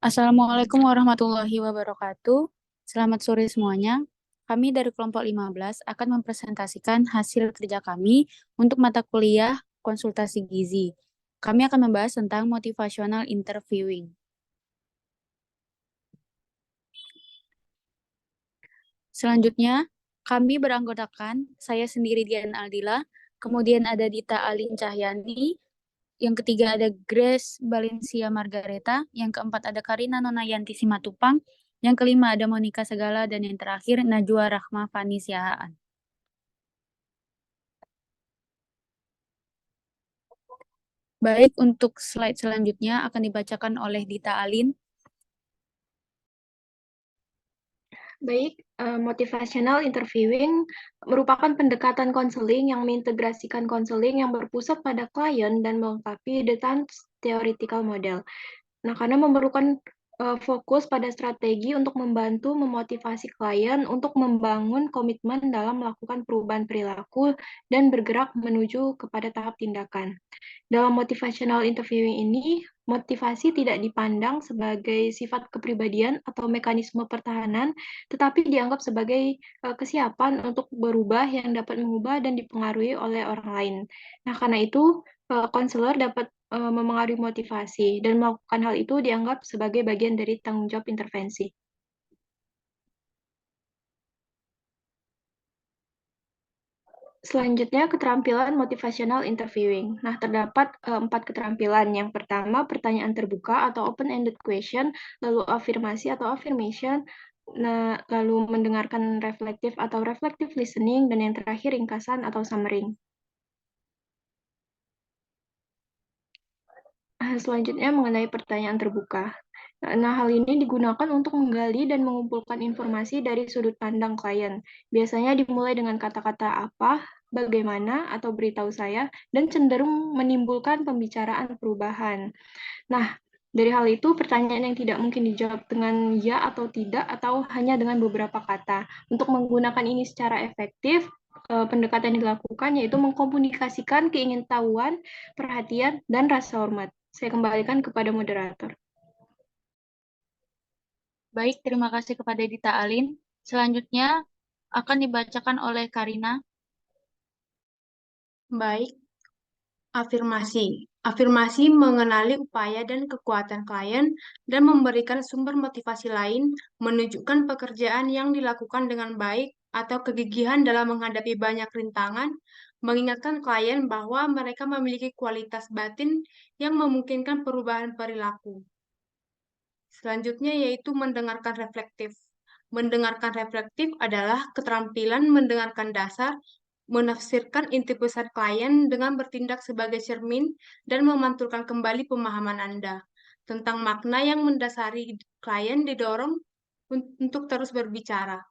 Assalamualaikum warahmatullahi wabarakatuh. Selamat sore semuanya. Kami dari kelompok 15 akan mempresentasikan hasil kerja kami untuk mata kuliah konsultasi gizi. Kami akan membahas tentang motivational interviewing. Selanjutnya, kami beranggotakan saya sendiri Dian Aldila, kemudian ada Dita Alin Cahyani, yang ketiga ada Grace Valencia Margareta, yang keempat ada Karina Nonayanti Simatupang, yang kelima ada Monica Segala, dan yang terakhir Najwa Rahma Fani Siahaan. Baik, untuk slide selanjutnya akan dibacakan oleh Dita Alin. Baik, motivational interviewing merupakan pendekatan konseling yang mengintegrasikan konseling yang berpusat pada klien dan melengkapi detail theoretical model. Nah, karena memerlukan fokus pada strategi untuk membantu memotivasi klien untuk membangun komitmen dalam melakukan perubahan perilaku dan bergerak menuju kepada tahap tindakan. Dalam motivational interviewing ini, motivasi tidak dipandang sebagai sifat kepribadian atau mekanisme pertahanan, tetapi dianggap sebagai kesiapan untuk berubah yang dapat mengubah dan dipengaruhi oleh orang lain. Nah, karena itu, konselor dapat memengaruhi motivasi, dan melakukan hal itu dianggap sebagai bagian dari tanggung jawab intervensi. Selanjutnya, keterampilan motivational interviewing. Nah, terdapat 4 keterampilan. Yang pertama, pertanyaan terbuka atau open-ended question, lalu afirmasi atau affirmation, nah, lalu mendengarkan reflektif atau reflective listening, dan yang terakhir ringkasan atau summary. Selanjutnya mengenai pertanyaan terbuka. Nah, hal ini digunakan untuk menggali dan mengumpulkan informasi dari sudut pandang klien. Biasanya dimulai dengan kata-kata apa, bagaimana, atau beritahu saya, dan cenderung menimbulkan pembicaraan perubahan. Nah, dari hal itu, pertanyaan yang tidak mungkin dijawab dengan ya atau tidak, atau hanya dengan beberapa kata. Untuk menggunakan ini secara efektif, pendekatan yang dilakukan yaitu mengkomunikasikan keingintahuan, perhatian, dan rasa hormat. Saya kembalikan kepada moderator. Baik, terima kasih kepada Dita Alin. Selanjutnya akan dibacakan oleh Karina. Baik, afirmasi. Afirmasi mengenali upaya dan kekuatan klien dan memberikan sumber motivasi lain, menunjukkan pekerjaan yang dilakukan dengan baik atau kegigihan dalam menghadapi banyak rintangan, mengingatkan klien bahwa mereka memiliki kualitas batin yang memungkinkan perubahan perilaku. Selanjutnya yaitu mendengarkan reflektif. Mendengarkan reflektif adalah keterampilan mendengarkan dasar, menafsirkan inti besar klien dengan bertindak sebagai cermin dan memantulkan kembali pemahaman Anda tentang makna yang mendasari klien didorong untuk terus berbicara.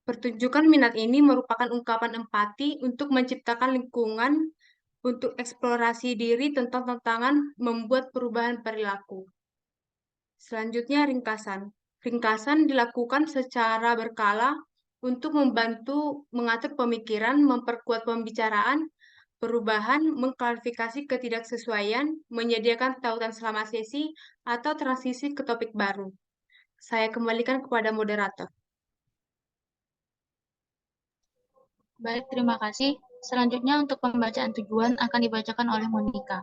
Pertunjukan minat ini merupakan ungkapan empati untuk menciptakan lingkungan untuk eksplorasi diri tentang tantangan membuat perubahan perilaku. Selanjutnya ringkasan. Ringkasan dilakukan secara berkala untuk membantu mengatur pemikiran, memperkuat pembicaraan, perubahan, mengklarifikasi ketidaksesuaian, menyediakan tautan selama sesi, atau transisi ke topik baru. Saya kembalikan kepada moderator. Baik, terima kasih. Selanjutnya untuk pembacaan tujuan akan dibacakan oleh Monica.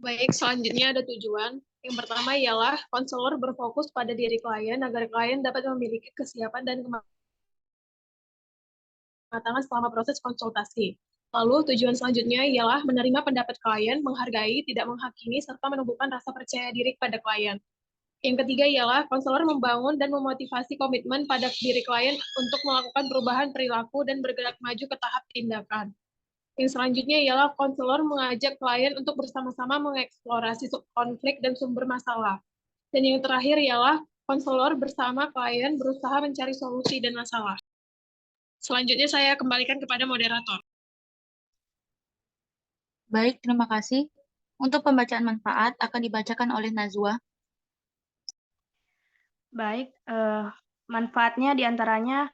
Baik, selanjutnya ada tujuan. Yang pertama ialah konselor berfokus pada diri klien agar klien dapat memiliki kesiapan dan kematangan selama proses konsultasi. Lalu tujuan selanjutnya ialah menerima pendapat klien, menghargai, tidak menghakimi, serta menumbuhkan rasa percaya diri pada klien. Yang ketiga ialah konselor membangun dan memotivasi komitmen pada diri klien untuk melakukan perubahan perilaku dan bergerak maju ke tahap tindakan. Yang selanjutnya ialah konselor mengajak klien untuk bersama-sama mengeksplorasi konflik dan sumber masalah. Dan yang terakhir ialah konselor bersama klien berusaha mencari solusi dan masalah. Selanjutnya saya kembalikan kepada moderator. Baik, terima kasih. Untuk pembacaan manfaat akan dibacakan oleh Najwa. Baik, manfaatnya diantaranya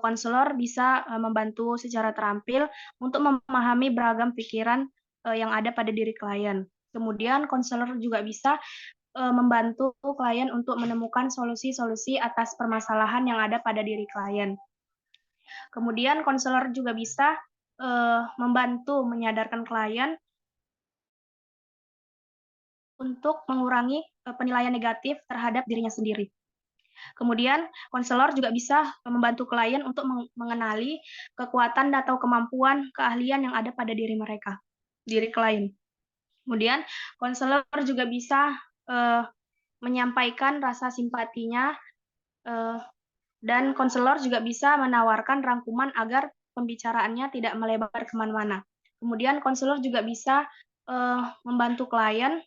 konselor bisa membantu secara terampil untuk memahami beragam pikiran yang ada pada diri klien. Kemudian konselor juga bisa membantu klien untuk menemukan solusi-solusi atas permasalahan yang ada pada diri klien. Kemudian konselor juga bisa membantu menyadarkan klien untuk mengurangi penilaian negatif terhadap dirinya sendiri. Kemudian konselor juga bisa membantu klien untuk mengenali kekuatan atau kemampuan keahlian yang ada pada diri mereka, diri klien. Kemudian konselor juga bisa menyampaikan rasa simpatinya, dan konselor juga bisa menawarkan rangkuman agar pembicaraannya tidak melebar kemana-mana. Kemudian konselor juga bisa membantu klien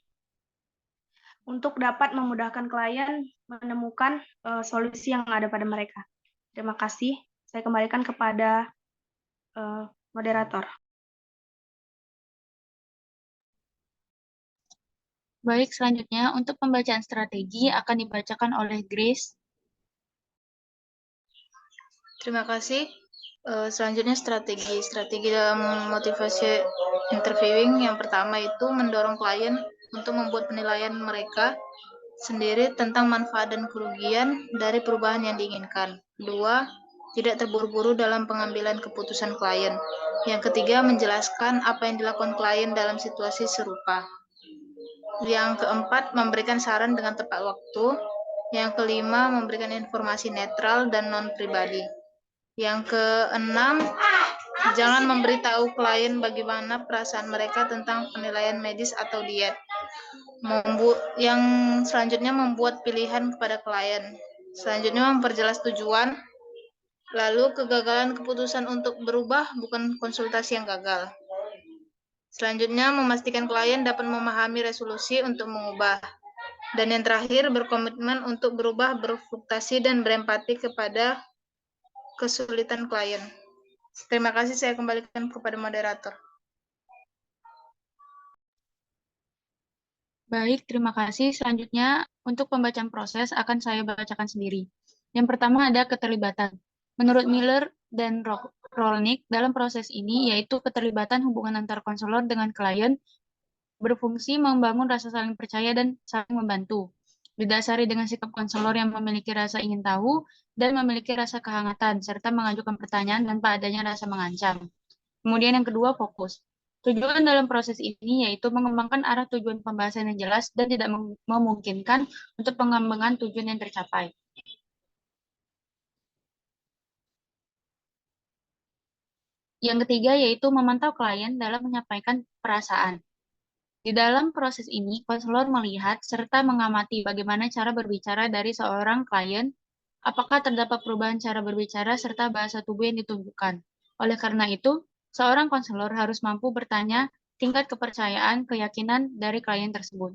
untuk dapat memudahkan klien menemukan solusi yang ada pada mereka. Terima kasih. Saya kembalikan kepada moderator. Baik, selanjutnya untuk pembacaan strategi akan dibacakan oleh Grace. Terima kasih. Selanjutnya strategi dalam motivasi interviewing. Yang pertama itu mendorong klien untuk membuat penilaian mereka sendiri tentang manfaat dan kerugian dari perubahan yang diinginkan. Kedua, tidak terburu-buru dalam pengambilan keputusan klien. Yang ketiga, menjelaskan apa yang dilakukan klien dalam situasi serupa. Yang keempat, memberikan saran dengan tepat waktu. Yang kelima, memberikan informasi netral dan non-pribadi. Yang keenam, jangan memberitahu klien bagaimana perasaan mereka tentang penilaian medis atau diet. Yang selanjutnya, membuat pilihan kepada klien. Selanjutnya, memperjelas tujuan. Lalu, kegagalan keputusan untuk berubah bukan konsultasi yang gagal. Selanjutnya, memastikan klien dapat memahami resolusi untuk mengubah. Dan yang terakhir, berkomitmen untuk berubah, berfluktuasi, dan berempati kepada kesulitan klien. Terima kasih, saya kembalikan kepada moderator. Baik, terima kasih. Selanjutnya, untuk pembacaan proses akan saya bacakan sendiri. Yang pertama ada keterlibatan. Menurut Miller dan Rolnick, dalam proses ini yaitu keterlibatan hubungan antar konselor dengan klien berfungsi membangun rasa saling percaya dan saling membantu. Didasari dengan sikap konselor yang memiliki rasa ingin tahu dan memiliki rasa kehangatan, serta mengajukan pertanyaan tanpa adanya rasa mengancam. Kemudian yang kedua, fokus. Tujuan dalam proses ini yaitu mengembangkan arah tujuan pembahasan yang jelas dan tidak memungkinkan untuk pengembangan tujuan yang tercapai. Yang ketiga yaitu memantau klien dalam menyampaikan perasaan. Di dalam proses ini, konselor melihat serta mengamati bagaimana cara berbicara dari seorang klien, apakah terdapat perubahan cara berbicara serta bahasa tubuh yang ditunjukkan. Oleh karena itu, seorang konselor harus mampu bertanya tingkat kepercayaan, keyakinan dari klien tersebut.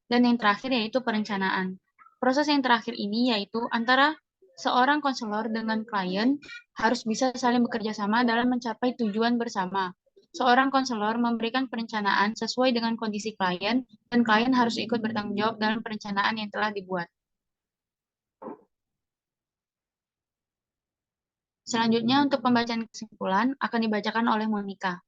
Dan yang terakhir yaitu perencanaan. Proses yang terakhir ini yaitu antara seorang konselor dengan klien harus bisa saling bekerja sama dalam mencapai tujuan bersama. Seorang konselor memberikan perencanaan sesuai dengan kondisi klien, dan klien harus ikut bertanggung jawab dalam perencanaan yang telah dibuat. Selanjutnya, untuk pembacaan kesimpulan akan dibacakan oleh Monica.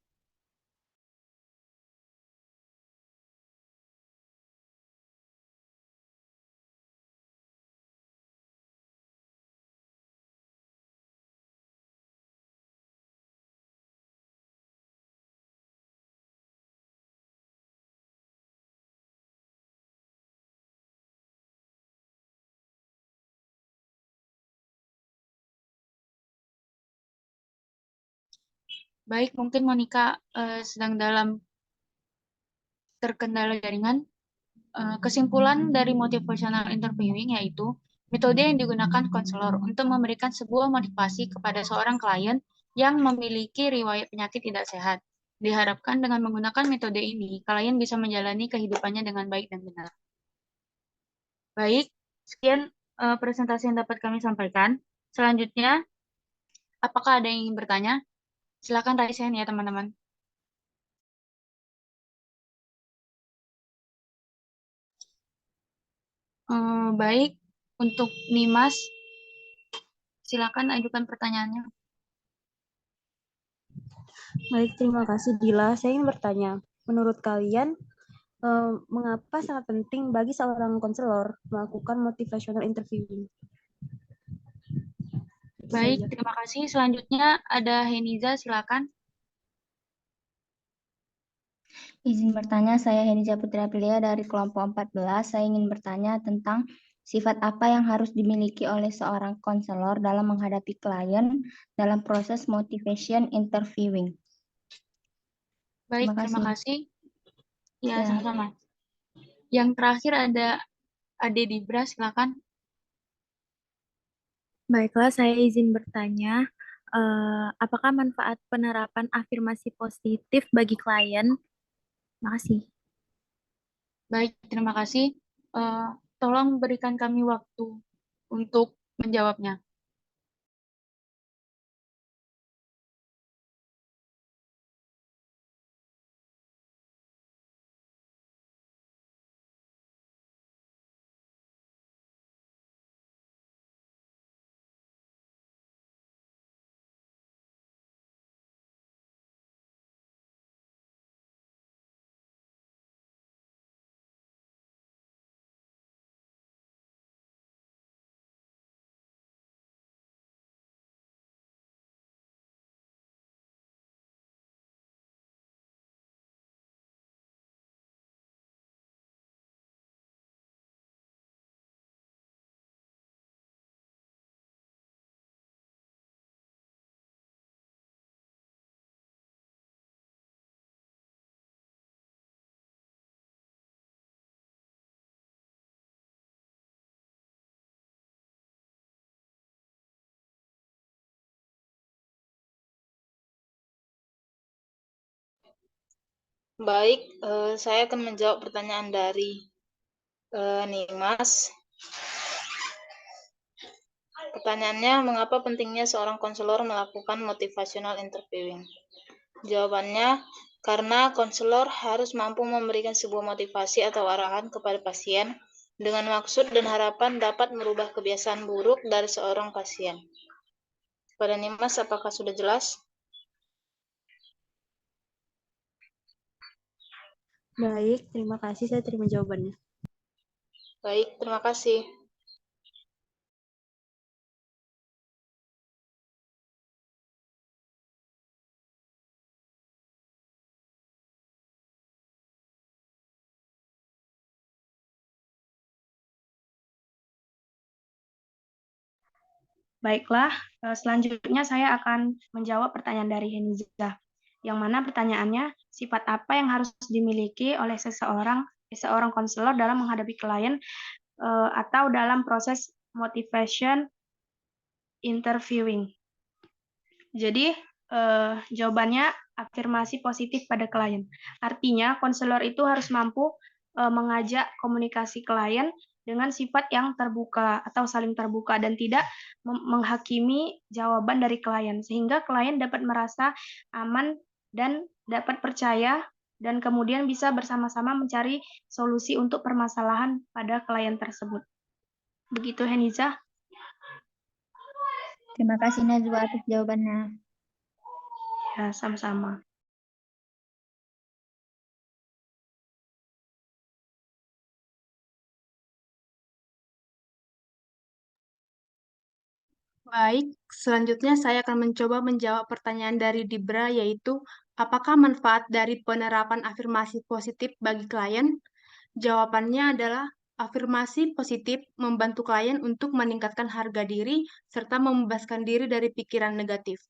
Baik, mungkin Monica sedang dalam terkendala jaringan. Kesimpulan dari motivational interviewing yaitu metode yang digunakan konselor untuk memberikan sebuah motivasi kepada seorang klien yang memiliki riwayat penyakit tidak sehat. Diharapkan dengan menggunakan metode ini, klien bisa menjalani kehidupannya dengan baik dan benar. Baik, sekian presentasi yang dapat kami sampaikan. Selanjutnya, apakah ada yang ingin bertanya? Silakan raise hand ya, teman-teman. Baik, untuk Nimas, silakan ajukan pertanyaannya. Baik, terima kasih Dila. Saya ingin bertanya, menurut kalian mengapa sangat penting bagi seorang konselor melakukan motivational interviewing? Itu Baik, saja. terima kasih. Selanjutnya ada Heniza, silakan. Izin bertanya, saya Heniza Putri Aprilia dari kelompok 14. Saya ingin bertanya tentang sifat apa yang harus dimiliki oleh seorang konselor dalam menghadapi klien dalam proses motivation interviewing. Baik, Terima terima kasih. Ya, Ya. sama-sama. Yang terakhir ada Ade Dibra, silakan. Baiklah, saya izin bertanya, apakah manfaat penerapan afirmasi positif bagi klien? Makasih. Baik, terima kasih. Tolong berikan kami waktu untuk menjawabnya. Baik, saya akan menjawab pertanyaan dari Nimas. Pertanyaannya, mengapa pentingnya seorang konselor melakukan motivational interviewing? Jawabannya, karena konselor harus mampu memberikan sebuah motivasi atau arahan kepada pasien dengan maksud dan harapan dapat merubah kebiasaan buruk dari seorang pasien. Pada Nimas, apakah sudah jelas? Baik, terima kasih. Saya terima jawabannya. Baik, terima kasih. Baiklah, selanjutnya saya akan menjawab pertanyaan dari Heniza. Yang mana pertanyaannya, sifat apa yang harus dimiliki oleh seorang konselor dalam menghadapi klien atau dalam proses motivation interviewing. Jadi, jawabannya afirmasi positif pada klien. Artinya, konselor itu harus mampu mengajak komunikasi klien dengan sifat yang terbuka atau saling terbuka dan tidak menghakimi jawaban dari klien, sehingga klien dapat merasa aman dan dapat percaya dan kemudian bisa bersama-sama mencari solusi untuk permasalahan pada klien tersebut. Begitu, Heniza. Terima kasih Najwa atas jawabannya. Ya, sama-sama. Baik, selanjutnya saya akan mencoba menjawab pertanyaan dari Dibra, yaitu apakah manfaat dari penerapan afirmasi positif bagi klien? Jawabannya adalah afirmasi positif membantu klien untuk meningkatkan harga diri serta membebaskan diri dari pikiran negatif.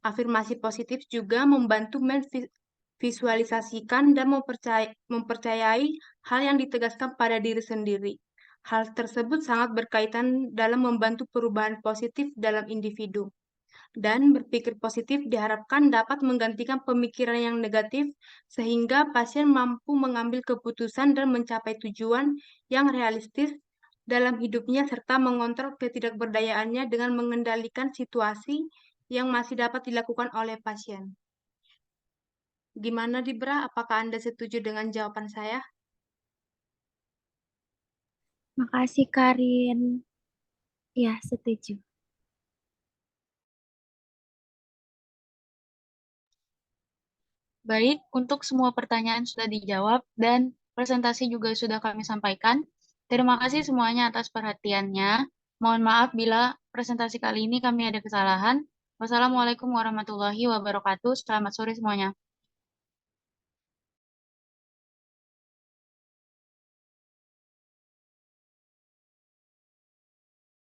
Afirmasi positif juga membantu memvisualisasikan dan mempercayai hal yang ditegaskan pada diri sendiri. Hal tersebut sangat berkaitan dalam membantu perubahan positif dalam individu. Dan berpikir positif diharapkan dapat menggantikan pemikiran yang negatif sehingga pasien mampu mengambil keputusan dan mencapai tujuan yang realistis dalam hidupnya serta mengontrol ketidakberdayaannya dengan mengendalikan situasi yang masih dapat dilakukan oleh pasien. Gimana Dibra? Apakah Anda setuju dengan jawaban saya? Makasih, Karin. Ya, setuju. Baik, untuk semua pertanyaan sudah dijawab dan presentasi juga sudah kami sampaikan. Terima kasih semuanya atas perhatiannya. Mohon maaf bila presentasi kali ini kami ada kesalahan. Wassalamualaikum warahmatullahi wabarakatuh. Selamat sore semuanya.